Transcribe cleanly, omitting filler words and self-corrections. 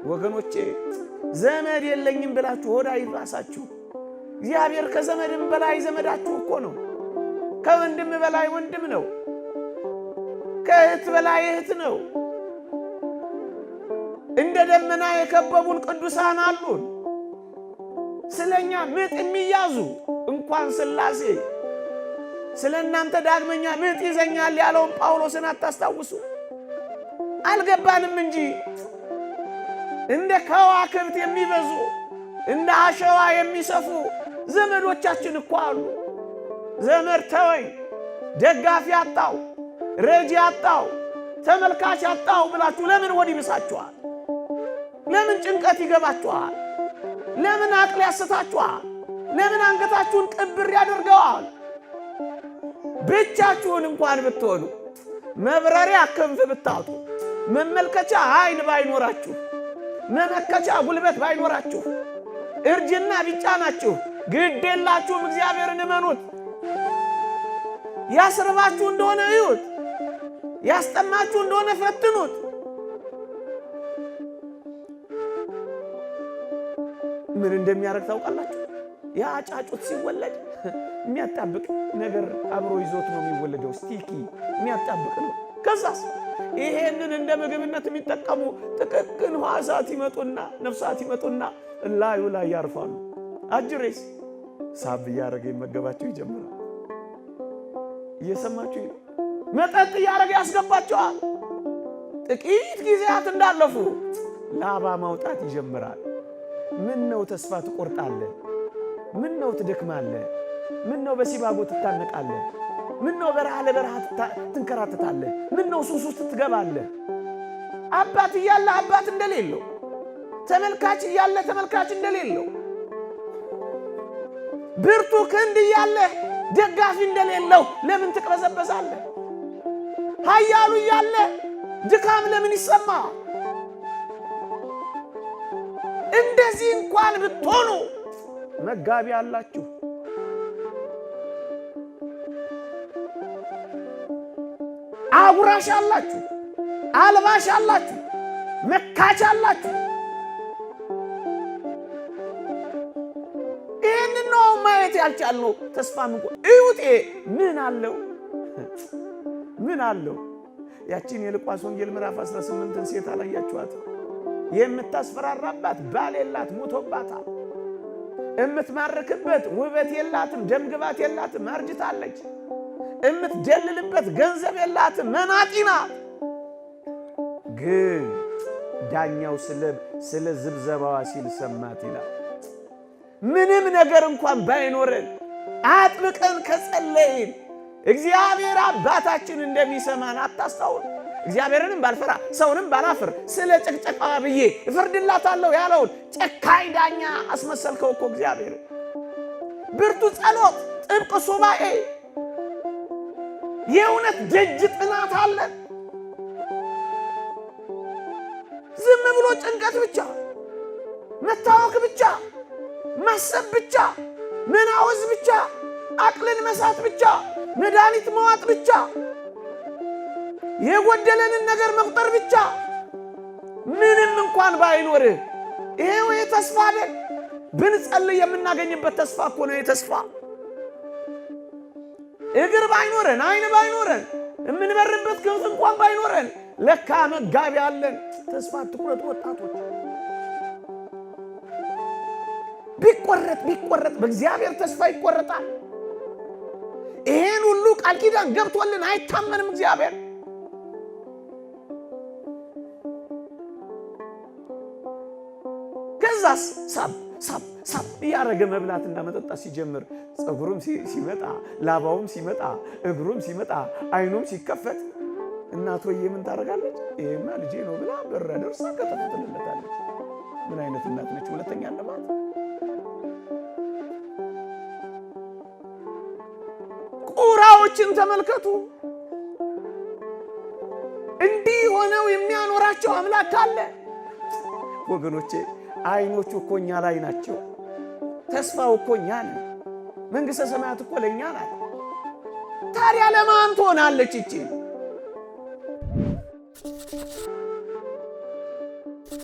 ወገኖቼ ዘመድ የለኝም ብላችሁ ሆዳ ይራሳችሁ። እግዚአብሔር ከዘመድም በላይ ዘመዳችሁ እኮ ነው። ከወንድም በላይ ወንድም ነው። ከእህት በላይ እህት ነው። እንደ ደመና የከበቡን ቅዱሳን አሉን። ስለኛ ምጥ የሚያዙ እንኳን ሥላሴ ስለናንተ ዳግመኛ ምጥ ይዘኛል ያለውን ጳውሎስን አታስታውሱ? አልገባንም እንጂ እንደ ከዋክብት የሚበዙ እንደ አሸዋ የሚሰፉ ዘመዶቻችን እኮ አሉ። ዘመድ ተወኝ፣ ደጋፊ አጣው፣ ረጂ አጣው፣ ተመልካች አጣው ብላችሁ ለምን ወዲ ብሳችኋል? ለምን ጭንቀት ይገባችኋል? ለምን አቅል ያስታችኋል? ለምን አንገታችሁን ቅብር ያደርገዋል? ብቻችሁን እንኳን ብትሆኑ መብረሪያ ክንፍ ብታጡ መመልከቻ አይን ባይኖራችሁ መመከቻ ጉልበት ባይኖራችሁ እርጅና ቢጫናችሁ ግድ የላችሁም። እግዚአብሔርን እመኑት። ያስርባችሁ እንደሆነ እዩት፣ ያስጠማችሁ እንደሆነ ፈትኑት። ምን እንደሚያረግ ታውቃላችሁ? ያ ጫጩት ሲወለድ የሚያጣብቅ ነገር አብሮ ይዞት ነው የሚወለደው። ስቲኪ የሚያጣብቅ ነው። ከዛስ ይሄንን እንደ ምግብነት የሚጠቀሙ ጥቅቅን ሕዋሳት ይመጡና ነፍሳት ይመጡና ላዩ ላይ ያርፋሉ። አጅሬስ ሳብ እያረገ ይመገባቸው ይጀምራል። እየሰማችሁ ነው። መጠጥ እያረገ ያስገባቸዋል። ጥቂት ጊዜያት እንዳለፉ ላባ ማውጣት ይጀምራል። ምን ነው ተስፋ ትቆርጣለህ? ምን ነው ትደክማለህ? ምን ነው በሲባጎ ትታነቃለህ? ምን ነው በረሃ ለበረሃ ትንከራተታለህ? ምን ነው ሱስ ውስጥ ትገባለህ? አባት እያለ አባት እንደሌለው፣ ተመልካች እያለ ተመልካች እንደሌለው፣ ብርቱ ክንድ እያለ ደጋፊ እንደሌለው ለምን ትቅበዘበዛለህ? ኃያሉ እያለ ድካም ለምን ይሰማ? እንደዚህ እንኳን ብትሆኑ መጋቢ አላችሁ። አጉራሽ አላችሁ፣ አልባሽ አላችሁ፣ መካች አላችሁ። ይህንን ነው ማየት ያልቻልነው። ተስፋ እዩጤ ምን አለው? ምን አለው? ያችን የሉቃስ ወንጌል ምዕራፍ 18ን ሴት አላያችኋት? የምታስፈራራባት ባል የላት፣ ሞቶባታል። የምትማርክበት ውበት የላትም፣ ደምግባት የላትም፣ አርጅታለች። የምትደልልበት ገንዘብ የላትም፣ መናጢ ናት። ግን ዳኛው ስለ ዝብዘባዋ ሲል ሰማት ይላል። ምንም ነገር እንኳን ባይኖረን አጥብቀን ከጸለይን እግዚአብሔር አባታችን እንደሚሰማን አታስታውል? እግዚአብሔርንም ባልፈራ ሰውንም ባላፍር ስለ ጨቅጨቃዋ ብዬ እፈርድላታለሁ ያለውን ጨካኝ ዳኛ አስመሰልከው እኮ እግዚአብሔር። ብርቱ ጸሎት፣ ጥብቅ ሱባኤ፣ የእውነት ደጅ ጥናት አለን። ዝም ብሎ ጭንቀት ብቻ፣ መታወክ ብቻ፣ ማሰብ ብቻ፣ መናወዝ ብቻ፣ አቅልን መሳት ብቻ፣ መድኃኒት መዋጥ ብቻ፣ የጎደለንን ነገር መቁጠር ብቻ። ምንም እንኳን ባይኖርህ ይሄው የተስፋ አይደል? ብንጸልይ የምናገኝበት ተስፋ እኮ ነው። የተስፋ እግር ባይኖረን፣ አይን ባይኖረን፣ የምንበርበት ክንፍ እንኳን ባይኖረን ለካ መጋቢ አለን። ተስፋ አትቁረጡ ወጣቶች። ቢቆረጥ በእግዚአብሔር ተስፋ ይቆረጣል። ይሄን ሁሉ ቃል ኪዳን ገብቶልን አይታመንም እግዚአብሔር። ከዛስ ሳብ እያረገ መብላት እንዳመጠጣት ሲጀምር ፀጉሩም ሲመጣ፣ ላባውም ሲመጣ፣ እግሩም ሲመጣ፣ አይኑም ሲከፈት እናቶዬ ምን ታደርጋለች? ይሄማ ልጄ ነው ብላ በራ ደርሳ ከተፈተለታለች። ምን አይነት እናት ነች? ሁለተኛ ለማት ቁራዎችን ተመልከቱ። እንዲህ ሆነው የሚያኖራቸው አምላክ አለ ወገኖቼ። አይኖቹ እኮ እኛ ላይ ናቸው። ተስፋው እኮ እኛ ነን። መንግሥተ ሰማያት እኮ ለእኛ ናት። ታዲያ ለማን ትሆናለች ይቺ?